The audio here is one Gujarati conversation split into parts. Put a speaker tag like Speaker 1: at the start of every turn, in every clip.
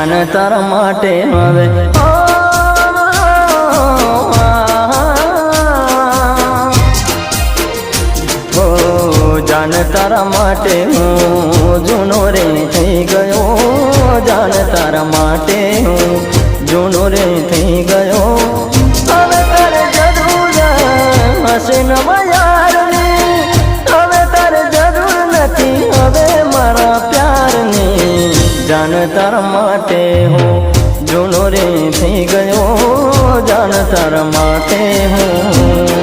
Speaker 1: જાન તારા માટે હવે જાન તારા માટે હું જૂનો રે થઈ ગયો જાન તારા માટે હું જૂનો રે થઈ ગયો હવે તારે જરૂર હશે નવા યારની હવે તારે જરૂર નથી હવે મારા પ્યારની જાન તારા માટે હું જૂનો રે થઈ ગયો જાન તારા માટે હું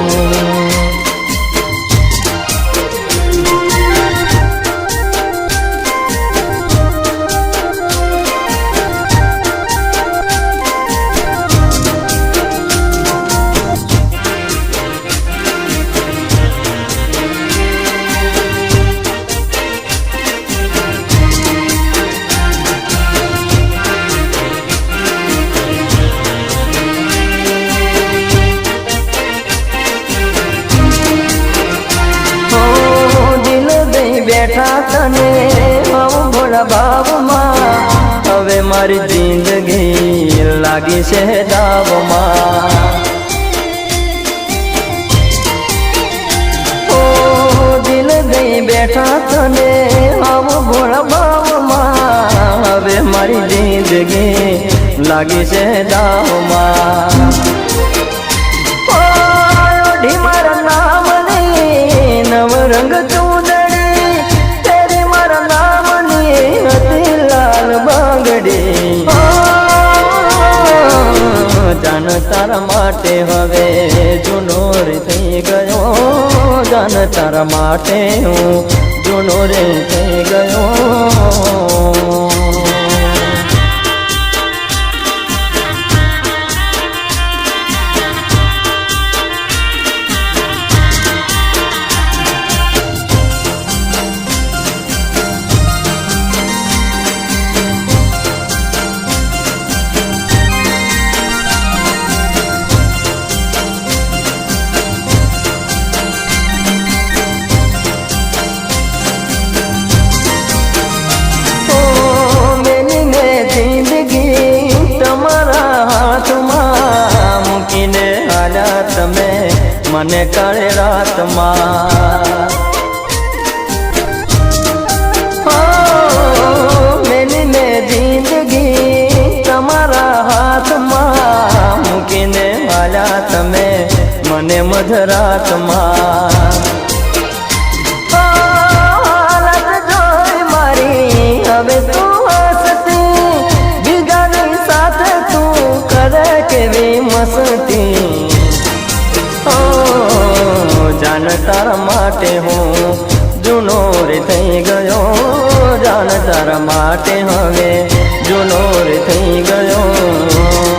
Speaker 1: બેઠા તને હું ભોળા ભાવમાં હવે મારી જિંદગી લાગી છે દાવમાં ઓ દિલ દઈ બેઠા તને હું ભોળા ભાવમાં હવે મારી જિંદગી લાગી છે દાવમાં ઓઢી મારા નામની નવરંગ જાન તારા માટે હવે જૂનો રે થઈ ગયો જાન તારા માટે હું જૂનો રે થઈ ગયો તમે મને કાળે રાતમાં મેલી મેં જિંદગી તમારા હાથમાં મૂકીને આવ્યા તમે મને મધરાતમાં હાલત જોઈ મારી હવે તું હસતી બીજાની સાથે તું કરે કેવી મસ્તી જાન તારા માટે હું જૂનો રે થઈ ગયો જાન તારા માટે હવે જૂનો રે થઈ ગયો